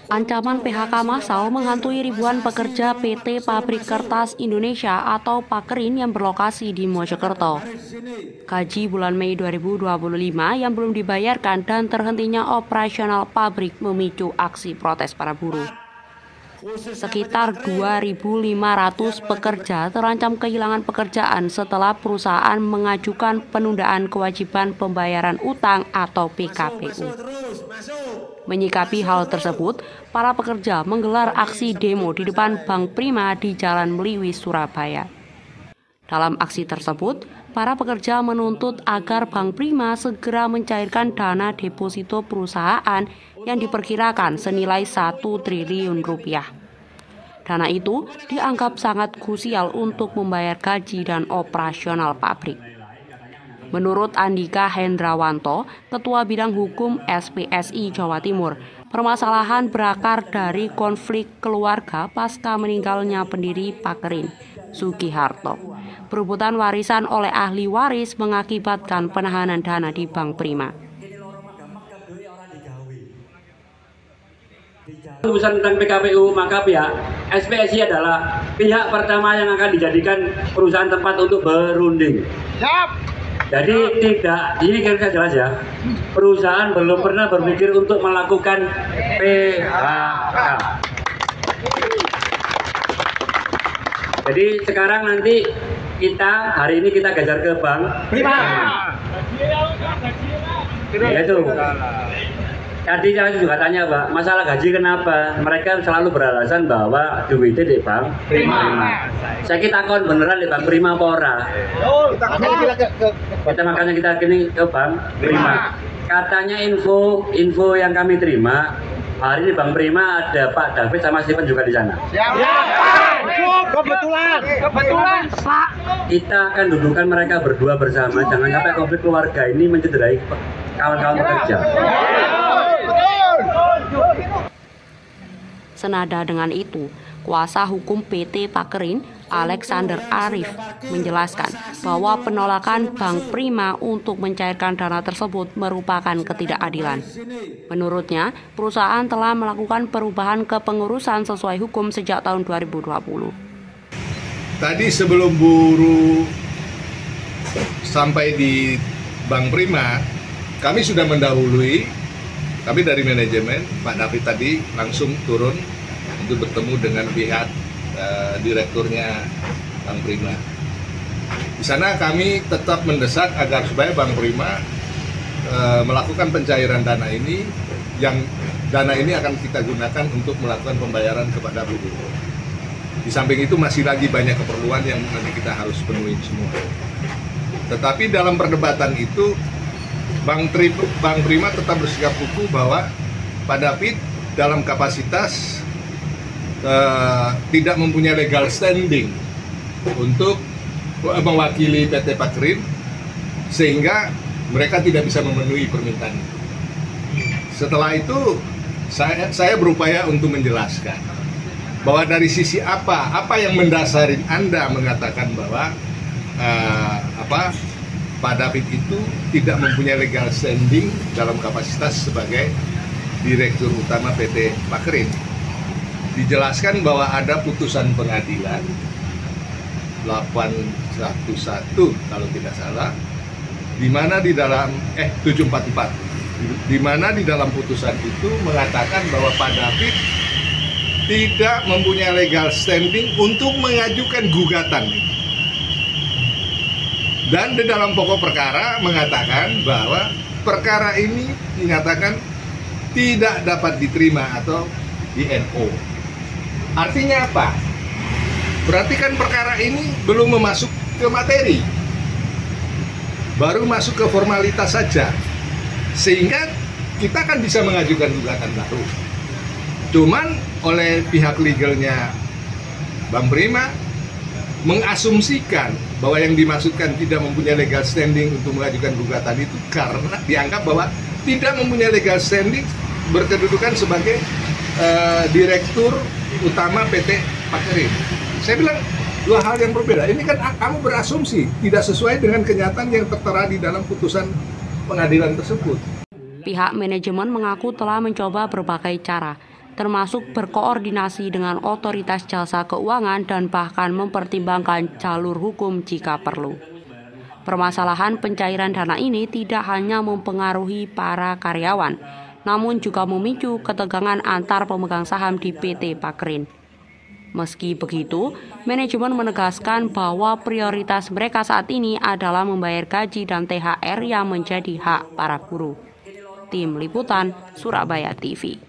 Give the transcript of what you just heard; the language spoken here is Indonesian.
Ancaman PHK massal menghantui ribuan pekerja PT Pabrik Kertas Indonesia atau Pakerin yang berlokasi di Mojokerto. Gaji bulan Mei 2025 yang belum dibayarkan dan terhentinya operasional pabrik memicu aksi protes para buruh. Sekitar 2.500 pekerja terancam kehilangan pekerjaan setelah perusahaan mengajukan penundaan kewajiban pembayaran utang atau PKPU. Menyikapi hal tersebut, para pekerja menggelar aksi demo di depan Bank Prima di Jalan Meliwi, Surabaya. Dalam aksi tersebut, para pekerja menuntut agar Bank Prima segera mencairkan dana deposito perusahaan yang diperkirakan senilai 1 triliun rupiah. Dana itu dianggap sangat krusial untuk membayar gaji dan operasional pabrik. Menurut Andika Hendrawanto, Ketua Bidang Hukum SPSI Jawa Timur, permasalahan berakar dari konflik keluarga pasca meninggalnya pendiri Pakerin, Sugiharto. Perebutan warisan oleh ahli waris mengakibatkan penahanan dana di Bank Prima. Urusan tentang PKPU, maka pihak SPSI adalah pihak pertama yang akan dijadikan perusahaan tempat untuk berunding. Siap. Jadi ini kira-kira jelas ya, perusahaan belum pernah berpikir untuk melakukan PHK. Jadi sekarang nanti hari ini kita gajar ke Bank Prima. Ya itu. Tadi saya juga tanya Pak, masalah gaji kenapa? Mereka selalu beralasan bahwa duitnya di Bank Prima. Saya kita kon beneran di Bank Prima apa ora? Makanya kita kini ke Bank Prima. Katanya info yang kami terima, hari ini Bank Prima ada Pak David sama Steven juga di sana. Kebetulan Pak. Kita akan dudukan mereka berdua bersama, jangan sampai konflik keluarga ini mencederai kawan-kawan pekerja. Senada dengan itu, kuasa hukum PT Pakerin, Alexander Arif, menjelaskan bahwa penolakan Bank Prima untuk mencairkan dana tersebut merupakan ketidakadilan. Menurutnya, perusahaan telah melakukan perubahan kepengurusan sesuai hukum sejak tahun 2020. Tadi sebelum buruh sampai di Bank Prima, kami sudah mendahului. Kami dari manajemen, Pak David tadi langsung turun untuk bertemu dengan pihak direkturnya Bank Prima. Di sana kami tetap mendesak agar supaya Bank Prima melakukan pencairan dana ini, yang dana ini akan kita gunakan untuk melakukan pembayaran kepada buruh. Di samping itu masih lagi banyak keperluan yang nanti kita harus penuhi semua. Tetapi dalam perdebatan itu, Bank Prima tetap bersikap kukuh bahwa Pak David dalam kapasitas tidak mempunyai legal standing untuk mewakili PT Pakerin, sehingga mereka tidak bisa memenuhi permintaan itu. Setelah itu saya berupaya untuk menjelaskan bahwa dari sisi apa yang mendasari Anda mengatakan bahwa Pak David itu tidak mempunyai legal standing dalam kapasitas sebagai Direktur Utama PT Pakerin. Dijelaskan bahwa ada putusan pengadilan 811 kalau tidak salah, di mana di dalam 744, di mana di dalam putusan itu mengatakan bahwa Pak David tidak mempunyai legal standing untuk mengajukan gugatan. Dan di dalam pokok perkara mengatakan bahwa perkara ini dinyatakan tidak dapat diterima atau di NO. Artinya apa? Berarti kan perkara ini belum masuk ke materi, baru masuk ke formalitas saja, sehingga kita kan bisa mengajukan gugatan baru. Cuman oleh pihak legalnya Bank Prima mengasumsikan bahwa yang dimaksudkan tidak mempunyai legal standing untuk mengajukan gugatan itu karena dianggap bahwa tidak mempunyai legal standing berkedudukan sebagai Direktur Utama PT Pakerin. Saya bilang dua hal yang berbeda. Ini kan kamu berasumsi tidak sesuai dengan kenyataan yang tertera di dalam putusan pengadilan tersebut. Pihak manajemen mengaku telah mencoba berbagai cara, termasuk berkoordinasi dengan otoritas jasa keuangan dan bahkan mempertimbangkan jalur hukum jika perlu. Permasalahan pencairan dana ini tidak hanya mempengaruhi para karyawan, namun juga memicu ketegangan antar pemegang saham di PT Pakrin. Meski begitu, manajemen menegaskan bahwa prioritas mereka saat ini adalah membayar gaji dan THR yang menjadi hak para buruh. Tim Liputan, Surabaya TV.